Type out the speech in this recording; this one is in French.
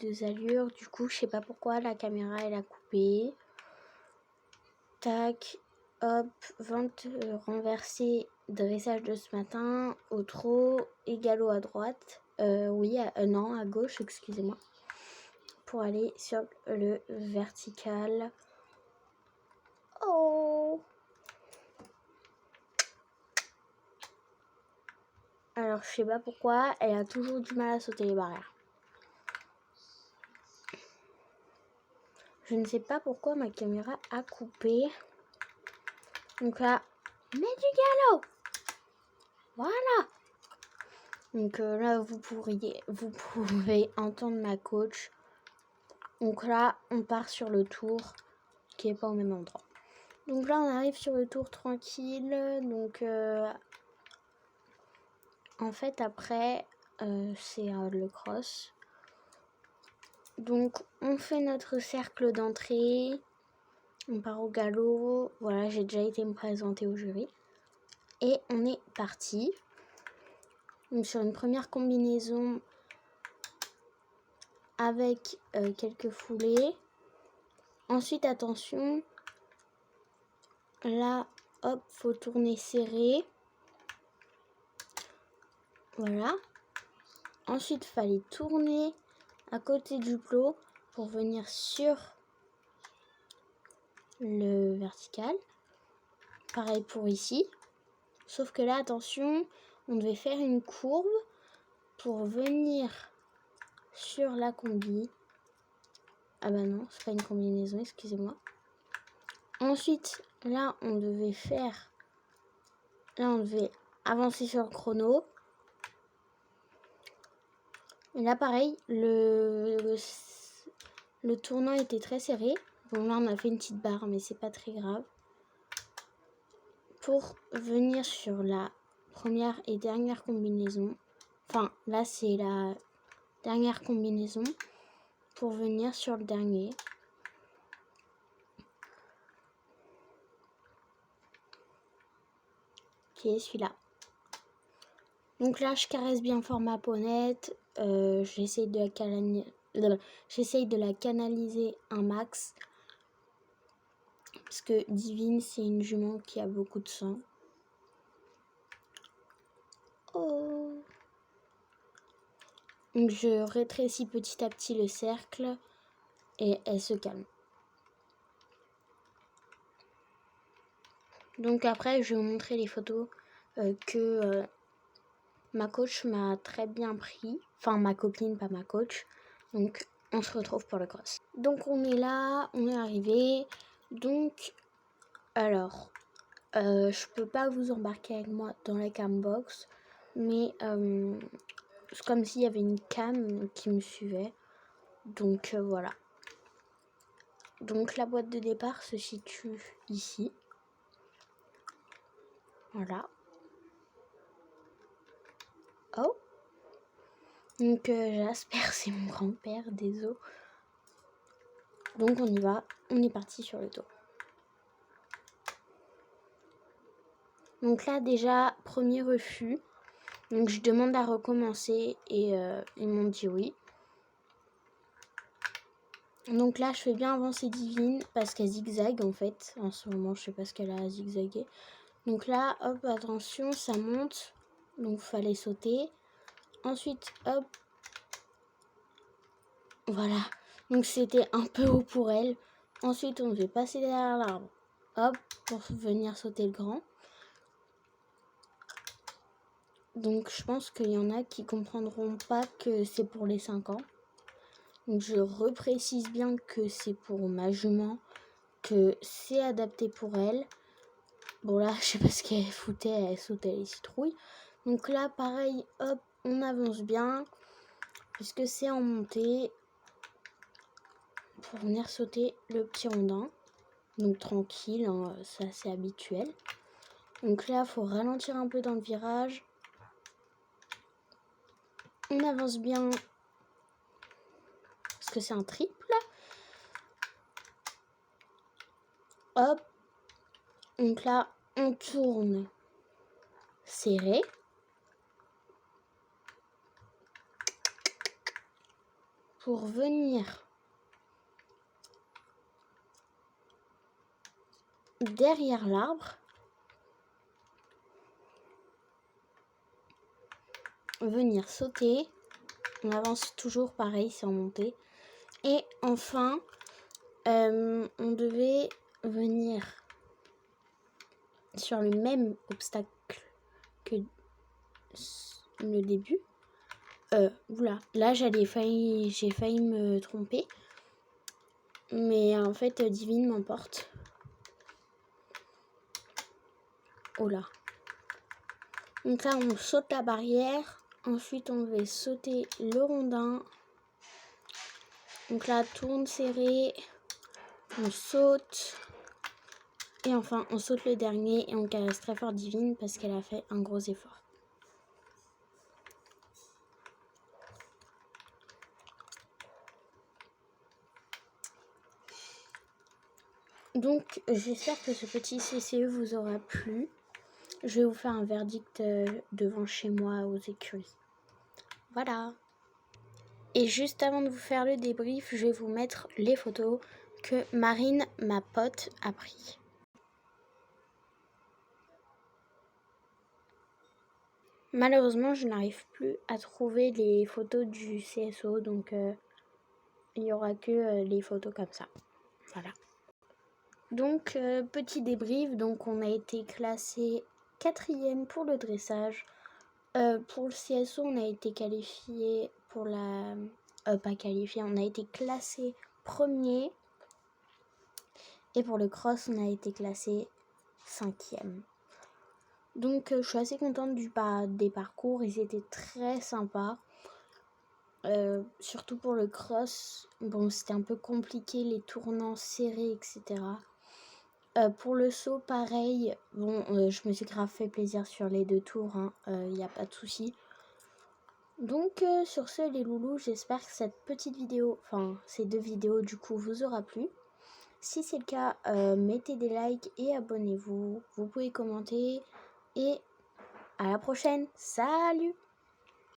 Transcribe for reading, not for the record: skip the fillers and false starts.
deux allures. Du coup, je sais pas pourquoi la caméra elle a coupé. Tac, hop, vente renversée, dressage de ce matin, au trot et galop à droite. Non, à gauche, excusez-moi. Pour aller sur le vertical. Oh! Alors, je sais pas pourquoi, elle a toujours du mal à sauter les barrières. Je ne sais pas pourquoi ma caméra a coupé. Donc là, mets du galop! Voilà! Donc là, vous pouvez entendre ma coach. Donc là, on part sur le tour qui est pas au même endroit. Donc là, on arrive sur le tour tranquille. Donc en fait, après, c'est le cross. Donc on fait notre cercle d'entrée. On part au galop. Voilà, j'ai déjà été me présenter au jury. Et on est parti. Donc sur une première combinaison avec quelques foulées. Ensuite, attention. Là, hop, faut tourner serré. Voilà. Ensuite, fallait tourner à côté du plot pour venir sur le vertical. Pareil pour ici. Sauf que là, attention, on devait faire une courbe pour venir sur la combi. Ah bah non, c'est pas une combinaison, excusez-moi. Ensuite, là, on devait avancer sur le chrono. Et là, pareil, le tournant était très serré. Bon, là, on a fait une petite barre, mais c'est pas très grave. Pour venir sur la première et dernière combinaison. Enfin, là, c'est la dernière combinaison. Pour venir sur le dernier. Qui est celui-là. Donc là, je caresse bien fort ma ponette. J'essaye de la canaliser un max. Parce que Divine, c'est une jument qui a beaucoup de sang. Oh. Donc je rétrécis petit à petit le cercle. Et elle se calme. Donc après, je vais vous montrer les photos que ma coach m'a très bien pris. Enfin, ma copine, pas ma coach. Donc, on se retrouve pour le cross. Donc, on est là, on est arrivé. Donc, alors, je peux pas vous embarquer avec moi dans la cam box. Mais c'est comme s'il y avait une cam qui me suivait. Donc, voilà. Donc, la boîte de départ se situe ici. Voilà. Oh. Donc Jasper, c'est mon grand-père, désolé. Donc on y va, on est parti sur le tour. Donc là déjà, premier refus. Donc je demande à recommencer et ils m'ont dit oui. Donc là, je fais bien avancer Divine parce qu'elle zigzague en fait. En ce moment, je sais pas ce qu'elle a zigzagué. Donc là, hop, attention, ça monte. Donc il fallait sauter. Ensuite, hop. Voilà. Donc c'était un peu haut pour elle. Ensuite, on devait passer derrière l'arbre. Hop, pour venir sauter le grand. Donc je pense qu'il y en a qui comprendront pas que c'est pour les 5 ans. Donc je reprécise bien que c'est pour ma jument, que c'est adapté pour elle. Bon là, je sais pas ce qu'elle foutait, elle sautait les citrouilles. Donc là, pareil, hop, on avance bien, puisque c'est en montée, pour venir sauter le petit rondin. Donc tranquille, hein, c'est assez habituel. Donc là, il faut ralentir un peu dans le virage. On avance bien, parce que c'est un triple. Hop. Donc là, on tourne serré. pour venir derrière l'arbre, venir sauter. On avance toujours pareil, c'est en montée. Et enfin, on devait venir sur le même obstacle que le début. Oula, là j'ai failli me tromper. Mais en fait, Divine m'emporte. Oh là. Donc là, on saute la barrière. Ensuite, on va sauter le rondin. Donc là, tourne serré. On saute. Et enfin, on saute le dernier et on caresse très fort Divine parce qu'elle a fait un gros effort. Donc, j'espère que ce petit CCE vous aura plu. Je vais vous faire un verdict devant chez moi aux écuries. Voilà. Et juste avant de vous faire le débrief, je vais vous mettre les photos que Marine, ma pote, a pris. Malheureusement, je n'arrive plus à trouver les photos du CSO, donc il n'y aura que les photos comme ça. Voilà. Donc, petit débrief, donc on a été classé 4e pour le dressage. Pour le CSO, on a été qualifié pour la... pas qualifié, on a été classé 1er. Et pour le cross, on a été classé 5e. Donc, je suis assez contente des parcours. Ils étaient très sympas. Surtout pour le cross. Bon, c'était un peu compliqué, les tournants serrés, etc. Pour le saut, pareil. Bon, je me suis grave fait plaisir sur les 2 tours. Il n'y a pas de souci. Donc, sur ce, les loulous, j'espère que cette petite vidéo, enfin, ces 2 vidéos, du coup, vous aura plu. Si c'est le cas, mettez des likes et abonnez-vous. Vous pouvez commenter. Et à la prochaine. Salut!